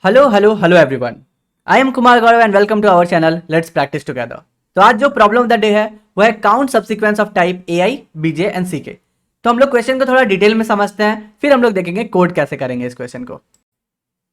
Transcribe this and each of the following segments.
Hello hello hello everyone. I am Kumar Gaurav and welcome to our channel let's practise together. तो आज जो problem of the day है वो है count subsequence of type A I B J and C K. तो हम लोग question को थोड़ा डिटेल में समझते हैं, फिर हम लोग देखेंगे कोड कैसे करेंगे इस क्वेश्चन को।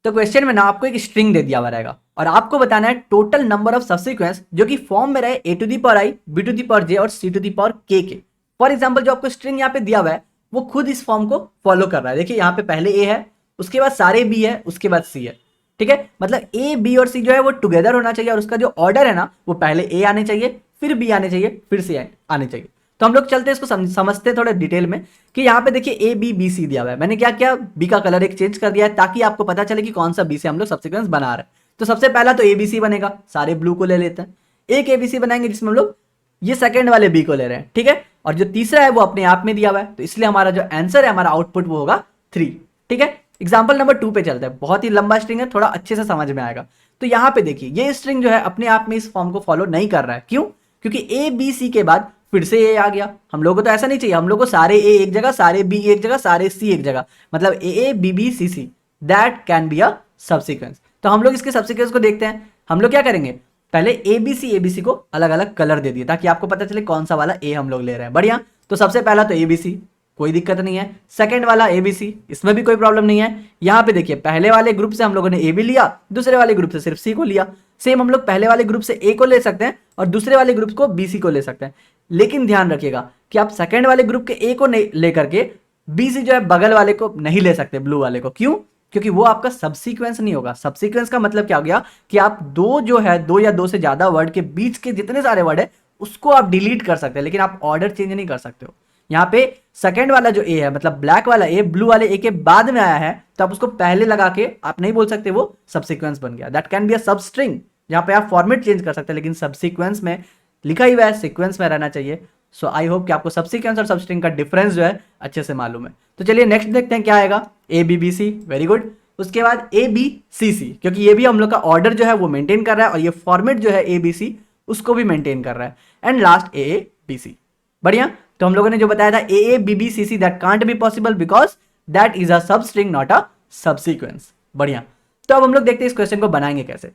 तो क्वेश्चन में ना आपको एक स्ट्रिंग दे दिया हुआ रहेगा और आपको बताना है टोटल नंबर ऑफ सब्सीक्वेंस जो कि फॉर्म में रहे A to the power I, B to the power J और C to the power K. For example जो आपको स्ट्रिंग यहाँ पे दिया हुआ है वो खुद इस फॉर्म को फॉलो कर रहा है। देखिए यहाँ पे पहले ए है, उसके बाद सारे बी है, उसके बाद सी है। ठीक है, मतलब ए बी और सी जो है वो टुगेदर होना चाहिए और उसका जो ऑर्डर है ना वो पहले ए आने चाहिए, फिर बी आने चाहिए, फिर सी आने चाहिए। तो हम लोग चलते हैं इसको समझते हैं थोड़े डिटेल में कि यहाँ पे देखिए ए बी बी सी दिया हुआ है। मैंने क्या किया, बी का कलर एक चेंज कर दिया है ताकि आपको पता चले कि कौन सा बी से हम लोग सब्सिक्वेंस बना रहे हैं। तो सबसे पहला तो ए बी सी बनेगा, सारे ब्लू को ले लेते हैं। एक ए बी सी बनाएंगे जिसमें हम लोग ये सेकंड वाले बी को ले रहे हैं। ठीक है, और जो तीसरा है वो अपने आप में दिया हुआ है, तो इसलिए हमारा जो आंसर है, हमारा आउटपुट वो होगा 3। ठीक है, एग्जाम्पल नंबर 2 पे चलते हैं। बहुत ही लंबा स्ट्रिंग है, थोड़ा अच्छे से समझ में आएगा। तो यहाँ पे देखिए ये स्ट्रिंग जो है अपने आप में इस फॉर्म को फॉलो नहीं कर रहा है। क्यों? क्योंकि ए बी सी के बाद फिर से ए आ गया। हम लोगों को तो ऐसा नहीं चाहिए, हम लोग को सारे ए एक जगह, सारे बी एक जगह, सारे सी एक जगह, मतलब A B B C C, that can be a subsequence. तो हम लोग इसके सब्सिक्वेंस को देखते हैं। हम लोग क्या करेंगे, पहले ए बी सी को अलग अलग कलर दे दिए ताकि आपको पता चले कौन सा वाला ए हम लोग ले रहे हैं। बढ़िया, तो सबसे पहला तो ए बी सी, कोई दिक्कत नहीं है। सेकंड वाला ए बी सी, इसमें भी कोई प्रॉब्लम नहीं है। यहाँ पे देखिए पहले वाले ग्रुप से हम लोगों ने ए बी लिया, दूसरे वाले ग्रुप से सिर्फ सी को लिया। सेम हम लोग पहले वाले ग्रुप से ए को ले सकते हैं और दूसरे वाले ग्रुप को बी सी को ले सकते हैं। लेकिन ध्यान रखिएगा कि आप सेकंड वाले ग्रुप के ए को लेकर के बी सी जो है बगल वाले को नहीं ले सकते, ब्लू वाले को। क्यों? क्योंकि वो आपका सबसीक्वेंस नहीं होगा। सबसीक्वेंस का मतलब क्या हो गया कि आप दो जो है, दो या दो से ज्यादा वर्ड के बीच के जितने सारे वर्ड है उसको आप डिलीट कर सकते हैं, लेकिन आप ऑर्डर चेंज नहीं कर सकते हो। यहाँ पे सेकंड वाला जो ए है, मतलब ब्लैक वाला ए ब्लू वाले ए के बाद में आया है, तो आप उसको पहले लगा के आप नहीं बोल सकते वो सबसीक्वेंस बन गया। दैट कैन बी अ सब स्ट्रिंग, जहां पे आप फॉर्मेट चेंज कर सकते हैं, लेकिन सबसीक्वेंस में लिखा ही हुआ है सीक्वेंस में रहना चाहिए। सो आई होप कि आपको सबसीक्वेंस और सब स्ट्रिंग का डिफरेंस जो है अच्छे से मालूम है। तो चलिए नेक्स्ट देखते हैं क्या आएगा। A B B C, very good. उसके बाद ए बी सी सी, क्योंकि ये भी हम लोग का ऑर्डर जो है वो मेंटेन कर रहा है और ये फॉर्मेट जो है ए बी सी उसको भी मेंटेन कर रहा है। And last A B C. बढ़िया, तो हम लोगों ने जो बताया था A B B C C, that can't be possible because that is a substring not a subsequence. बढ़िया, तो अब हम लोग देखते हैं इस क्वेश्चन को बनाएंगे कैसे।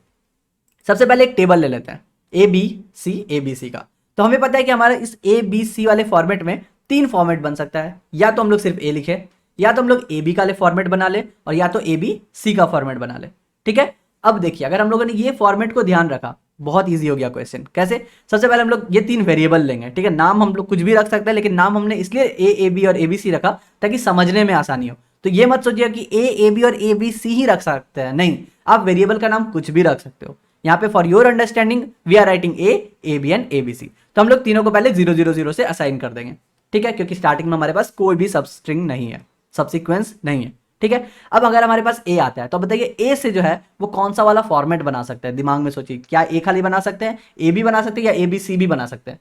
सबसे पहले एक टेबल ले लेते हैं ए बी सी का। तो हमें पता है कि हमारा इस ए बी सी वाले फॉर्मेट में 3 फॉर्मेट बन सकता है। या तो हम लोग सिर्फ ए लिखे, या तो हम लोग ए बी का फॉर्मेट बना ले, और या तो ए बी सी का फॉर्मेट बना ले। ठीक है, अब देखिए अगर हम लोगों ने ये फॉर्मेट को ध्यान रखा, बहुत ईजी हो गया क्वेश्चन। कैसे? सबसे पहले हम लोग ये 3 वेरिएबल लेंगे। ठीक है, नाम हम लोग कुछ भी रख सकते हैं, लेकिन नाम हमने इसलिए ए बी और ए बी सी रखा ताकि समझने में आसानी हो। तो ये मत सोचिए कि ए बी और ए बी सी ही रख सकते हैं, नहीं, आप वेरिएबल का नाम कुछ भी रख सकते हो। यहाँ पे for your understanding we are writing A B and A B C. तो हम लोग तीनों को पहले 0 0 0 से असाइन कर देंगे। ठीक है, क्योंकि स्टार्टिंग में हमारे पास कोई भी सब स्ट्रिंग नहीं है, सबसीक्वेंस नहीं है। ठीक है, अब अगर हमारे पास ए आता है तो बताइए ए से जो है वो कौन सा वाला फॉर्मेट बना सकते हैं। दिमाग में सोचिए, क्या ए खाली बना सकते हैं, ए बी बना सकते हैं, या ए बी सी भी बना सकते हैं।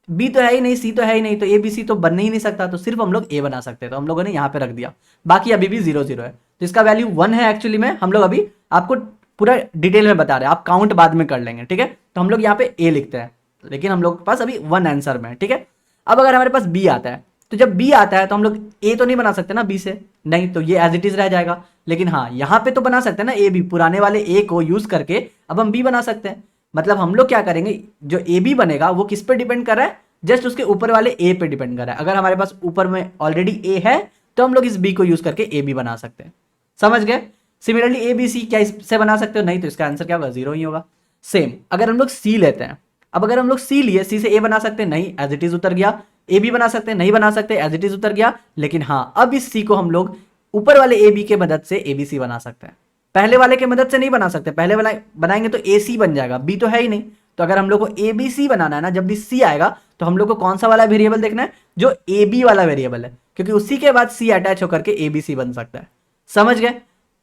बी तो है ही नहीं, सी तो है ही नहीं, तो ए बी सी तो बनने ही नहीं सकता, तो सिर्फ हम लोग ए बना सकते हैं। तो हम लोगों ने यहाँ पे रख दिया, बाकी अभी भी 0 0 है, तो इसका वैल्यू 1 है। एक्चुअली में हम लोग अभी आपको पूरा डिटेल में बता रहे हैं, आप काउंट बाद में कर लेंगे। ठीक है, तो हम लोग यहाँ पे ए लिखते हैं, लेकिन हम लोग के पास अभी 1 आंसर में है। ठीक है, अब अगर हमारे पास बी आता है, तो जब बी आता है तो हम लोग ए तो नहीं बना सकते ना बी से, नहीं, तो ये एज इट इज रह जाएगा। लेकिन हाँ, यहाँ पे तो बना सकते हैं ना ए बी, पुराने वाले ए को यूज करके अब हम बी बना सकते हैं। मतलब हम लोग क्या करेंगे, जो ए बी बनेगा वो किस पे डिपेंड कर रहा है, जस्ट उसके ऊपर वाले ए पे डिपेंड कर रहा है। अगर हमारे पास ऊपर में ऑलरेडी ए है तो हम लोग इस बी को यूज करके ए बी बना सकते हैं। समझ गए? सिमिलरली ए बी सी क्या इससे बना सकते हो? नहीं, तो इसका आंसर क्या होगा, 0 ही होगा। सेम अगर हम लोग सी लेते हैं, अब अगर हम लोग सी लिए, सी से ए बना सकते हैं, नहीं, एज इट इज उतर गया। ए बी बना सकते हैं, नहीं बना सकते, एज इट इज उतर गया। लेकिन हाँ, अब इस सी को हम लोग ऊपर वाले ए बी के मदद से ए बी सी बना सकते हैं, पहले वाले के मदद से नहीं बना सकते। पहले वाला बनाएंगे तो ए सी बन जाएगा, बी तो है ही नहीं। तो अगर हम लोग को ए बी सी बनाना है ना, जब भी सी आएगा तो हम लोग को कौन सा वाला वेरिएबल देखना है, जो ए बी वाला वेरिएबल है, क्योंकि उसी के बाद सी अटैच होकर के ए बी सी बन सकता है। समझ गए?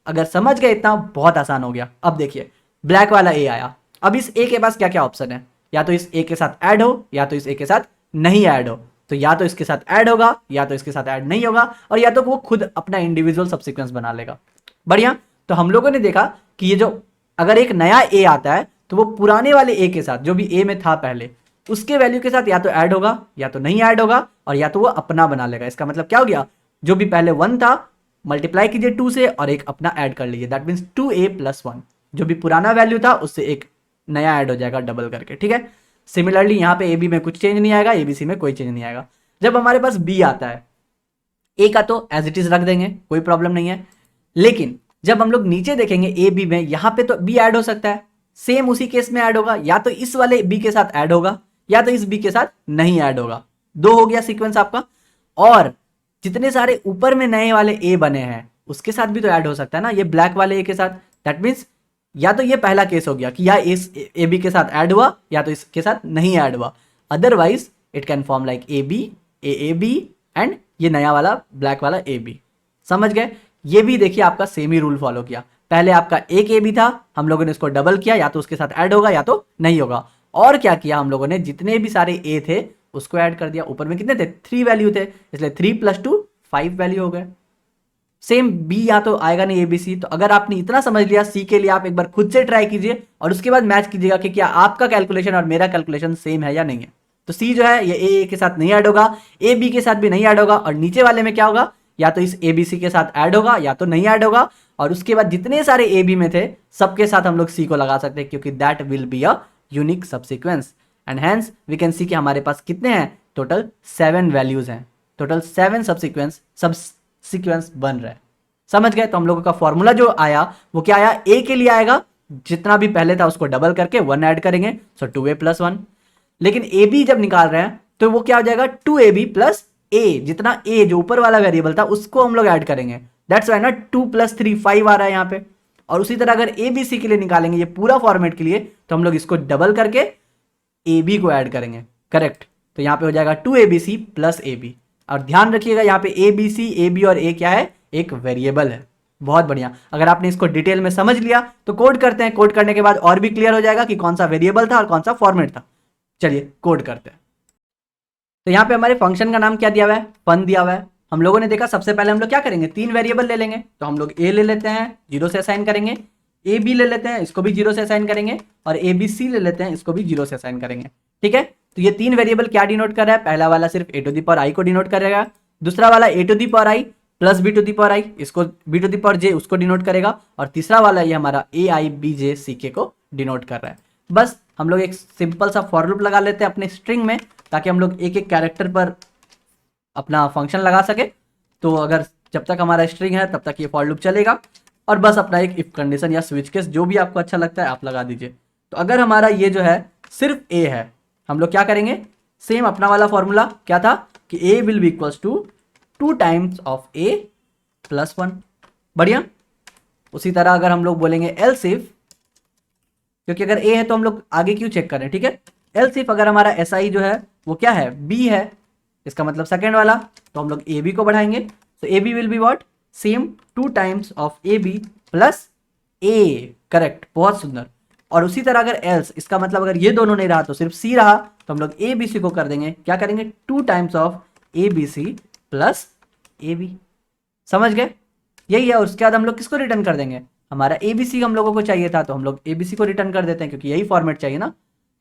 अगर समझ गए इतना, बहुत आसान हो गया। अब देखिए ब्लैक वाला ए आया, अब इस ए के पास क्या क्या ऑप्शन है, या तो इस ए के साथ ऐड हो, या तो इस ए के साथ नहीं ऐड हो। तो या तो इसके साथ ऐड होगा, या तो इसके साथ ऐड नहीं होगा, और या तो वो खुद अपना इंडिविजुअल सबसीक्वेंस बना लेगा। बढ़िया, तो हम लोगों ने देखा कि ये जो अगर एक नया ए आता है तो वो पुराने वाले ए के साथ, जो भी ए में था पहले, उसके वैल्यू के साथ या तो ऐड होगा, या तो नहीं ऐड होगा, और या तो वो अपना बना लेगा। इसका मतलब क्या हो गया, जो भी पहले 1 था मल्टीप्लाई कीजिए 2 से और एक अपना ऐड कर लीजिए, दैट मीन्स 2a+1, जो भी पुराना वैल्यू था उससे एक नया ऐड हो जाएगा डबल करके, ठीक है। सिमिलरली यहाँ पे ए बी में कुछ चेंज नहीं आएगा, एबीसी में कोई चेंज नहीं आएगा। जब हमारे पास बी आता है, ए का तो एज इट इज रख देंगे, कोई प्रॉब्लम नहीं है। लेकिन जब हम लोग नीचे देखेंगे ए बी में, यहां पे तो बी ऐड हो सकता है, सेम उसी केस में ऐड होगा, या तो इस वाले बी के साथ ऐड होगा या तो इस बी के साथ नहीं ऐड होगा। दो हो गया सीक्वेंस आपका। और जितने सारे ऊपर में नए वाले ए बने हैं उसके साथ भी तो ऐड हो सकता है ना, ये ब्लैक वाले ए के साथ। दैट मीन्स या तो ये पहला केस हो गया कि या इस ए बी के साथ ऐड हुआ या तो इसके साथ नहीं ऐड हुआ, otherwise it can form like A B, A B and ये नया वाला ब्लैक वाला ए बी। समझ गए? ये भी देखिए आपका सेम ही रूल फॉलो किया। पहले आपका एक ए बी था, हम लोगों ने इसको डबल किया, या तो उसके साथ ऐड होगा या तो नहीं होगा। और क्या किया हम लोगों ने, जितने भी सारे ए थे उसको ऐड कर दिया। ऊपर में कितने थे? 3 वैल्यू थे, इसलिए 3 + 2 5 वैल्यू हो गए। सेम बी या तो आएगा नहीं एबीसी। तो अगर आपने इतना समझ लिया, सी के लिए आप एक बार खुद से ट्राई कीजिए और उसके बाद मैच कीजिएगा कि क्या आपका कैलकुलेशन और मेरा कैलकुलेशन सेम है या नहीं है। तो सी जो है ये ए के साथ नहीं ऐड होगा, ए बी के साथ भी नहीं ऐड होगा, और नीचे वाले में क्या होगा, या तो इस ए बी सी के साथ ऐड होगा या तो नहीं ऐड होगा। और उसके बाद जितने सारे ए बी में थे सबके साथ हम लोग सी को लगा सकते हैं, क्योंकि that will be a unique subsequence. And hence we can see कि हमारे पास कितने हैं, टोटल 7 वैल्यूज हैं, टोटल 7 सबसीक्वेंस बन रहे हैं। समझ गए? तो हम लोगों का फॉर्मूला जो आया वो क्या आया, ए के लिए आएगा जितना भी पहले था उसको डबल करके 1 ऐड करेंगे, सो 2a+1। लेकिन ए बी जब निकाल रहे हैं तो वो क्या हो जाएगा, 2ab + a, जितना a जो ऊपर वाला वेरिएबल था उसको हम लोग ऐड करेंगे। दैट्स वाई ना 2 + 3 5 आ रहा है यहाँ पे। और उसी तरह अगर ए बी सी के लिए निकालेंगे ये पूरा फॉर्मेट के लिए, तो हम लोग इसको डबल करके ए बी को ऐड करेंगे। करेक्ट? तो यहाँ पे हो जाएगा 2abc + ab। और ध्यान रखिएगा यहाँ पे ए बी सी, ए बी और ए क्या है, एक वेरिएबल है। बहुत बढ़िया। अगर आपने इसको डिटेल में समझ लिया तो कोड करते हैं, कोड करने के बाद और भी क्लियर हो जाएगा कि कौन सा वेरिएबल था और कौन सा फॉर्मेट था। चलिए कोड करते हैं। तो यहाँ पे हमारे फंक्शन का नाम क्या दिया हुआ है, फन दिया हुआ है। हम लोगों ने देखा सबसे पहले हम लोग क्या करेंगे, 3 वेरिएबल ले लेंगे। तो हम लोग ए ले लेते हैं, 0 से असाइन करेंगे, ए बी ले लेते हैं, इसको भी 0 से असाइन करेंगे, और ए बी सी ले लेते हैं, इसको भी 0 से असाइन करेंगे। ठीक है? तो ये 3 वेरिएबल क्या डिनोट कर रहा है, पहला वाला सिर्फ a⁴ को डिनोट करेगा, दूसरा वाला a⁴ + b⁴ इसको b⁴ उसको डिनोट करेगा, और तीसरा वाला ये हमारा ai bj ck को डिनोट कर रहा है। बस हम लोग एक सिंपल सा फॉर लूप लगा लेते हैं अपने स्ट्रिंग में, ताकि हम लोग एक एक कैरेक्टर पर अपना फंक्शन लगा सके। तो अगर जब तक हमारा स्ट्रिंग है तब तक ये फॉर लूप चलेगा, और बस अपना एक इफ कंडीशन या स्विच केस जो भी आपको अच्छा लगता है आप लगा दीजिए। तो अगर हमारा ये जो है सिर्फ ए है, हम लोग क्या करेंगे, सेम अपना वाला फॉर्मूला क्या था कि a will be equals to 2 times of a + 1। बढ़िया। उसी तरह अगर हम लोग बोलेंगे एल्स इफ, क्योंकि अगर a है तो हम लोग आगे क्यों चेक करें, ठीक है। एल्स इफ अगर हमारा SI जो है वो क्या है, b है, इसका मतलब सेकेंड वाला, तो हम लोग ए बी को बढ़ाएंगे। तो A B will be what, same 2 times of A B + a। Correct? बहुत सुंदर। और उसी तरह अगर एल्स, इसका मतलब अगर ये दोनों नहीं रहा तो सिर्फ सी रहा, तो हम लोग ए बी सी को कर देंगे, क्या करेंगे, 2 times of A B C + A B. समझ गए? यही है। और उसके बाद हम लोग किसको रिटर्न कर देंगे, हमारा ए बी सी हम लोगों को चाहिए था तो हम लोग ए बी सी को रिटर्न कर देते हैं, क्योंकि यही फॉर्मेट चाहिए ना।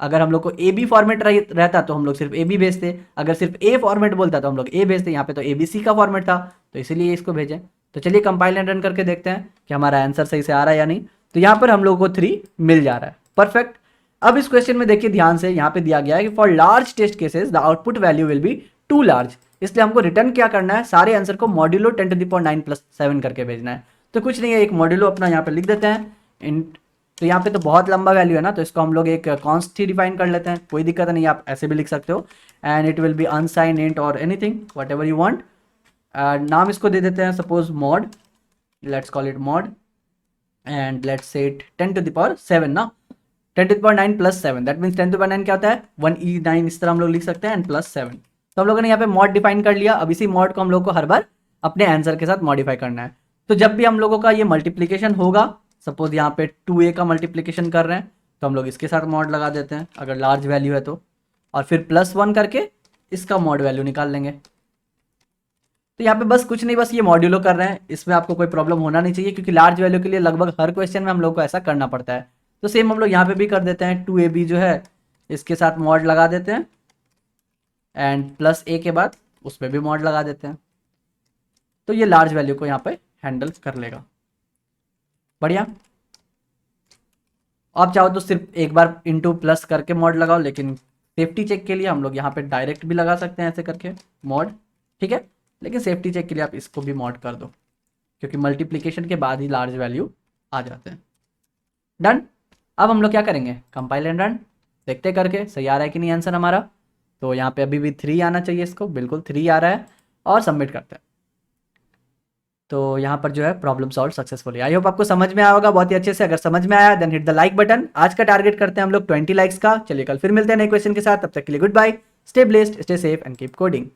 अगर हम लोग को ए बी फॉर्मेट रहता तो हम लोग सिर्फ ए बी भेजते, अगर सिर्फ ए फॉर्मेट बोलता तो हम लोग ए भेजते। यहाँ पे तो ए बी सी का फॉर्मेट था तो इसीलिए इसको भेजें। तो चलिए कंपाइल एंड रन करके देखते हैं कि हमारा आंसर सही से आ रहा है या नहीं। तो यहाँ पर हम लोग को 3 मिल जा रहा है। परफेक्ट। अब इस क्वेश्चन में देखिए ध्यान से, यहाँ पे दिया गया है कि for large test cases the output value will be too large. इसलिए हमको रिटर्न क्या करना है, सारे आंसर को मॉड्यूलो 10⁻9 + 7 करके भेजना है। तो कुछ नहीं है, एक मॉड्यूलो अपना यहाँ पे लिख देते हैं। तो यहाँ पे तो बहुत लंबा वैल्यू है ना, तो इसको हम लोग एक कॉन्स्ट ही डिफाइन कर लेते हैं, कोई दिक्कत नहीं, आप ऐसे भी लिख सकते हो। And it will be unsigned int or anything whatever you want. नाम इसको दे देते हैं suppose mod, let's call it mod, and let's say it 10⁻7 ना, 10⁻9 + 7, दैट मीन्स 10⁻9 क्या होता है, 1e9, इस तरह हम लोग लिख सकते हैं, एंड +7। तो हम लोगों ने यहाँ पे मॉड डिफाइन कर लिया। अब इसी मॉड को हम लोग को हर बार अपने आंसर के साथ मॉडिफाई करना है। तो जब भी हम लोगों का ये मल्टीप्लीकेशन होगा, सपोज यहाँ पे 2a का मल्टीप्लीकेशन कर रहे हैं तो हम लोग इसके साथ मॉड लगा देते हैं अगर लार्ज वैल्यू है तो, और फिर +1 करके इसका मॉड वैल्यू निकाल लेंगे। तो यहाँ पे बस कुछ नहीं, बस ये मॉड्यूलो कर रहे हैं, इसमें आपको कोई प्रॉब्लम होना नहीं चाहिए, क्योंकि लार्ज वैल्यू के लिए लगभग हर क्वेश्चन में हम लोग को ऐसा करना पड़ता है। तो सेम हम लोग यहाँ पे भी कर देते हैं, 2ab जो है इसके साथ मॉड लगा देते हैं, एंड +a के बाद उस पर भी मॉड लगा देते हैं। तो ये लार्ज वैल्यू को यहाँ पे हैंडल कर लेगा। बढ़िया। आप चाहो तो सिर्फ एक बार इंटू प्लस करके मॉड लगाओ, लेकिन सेफ्टी चेक के लिए हम लोग यहाँ पे डायरेक्ट भी लगा सकते हैं ऐसे करके मॉड, ठीक है। लेकिन सेफ्टी चेक के लिए आप इसको भी मॉड कर दो, क्योंकि मल्टीप्लिकेशन के बाद ही लार्ज वैल्यू आ जाते हैं। डन। अब हम लोग क्या करेंगे, कंपाइल एंड रन, देखते करके सही आ रहा है कि नहीं आंसर हमारा। तो यहाँ पे अभी भी 3 आना चाहिए, इसको बिल्कुल 3 आ रहा है, और सबमिट करते हैं। तो यहाँ पर जो है problem solve successfully. I hope आपको समझ में आया होगा बहुत ही अच्छे से। अगर समझ में आया then hit the like button. आज का टारगेट करते हैं हम लोग 20 लाइक्स का। चलिए कल फिर मिलते हैं नए क्वेश्चन के साथ, तब तक के लिए goodbye, stay blessed, stay safe and keep coding.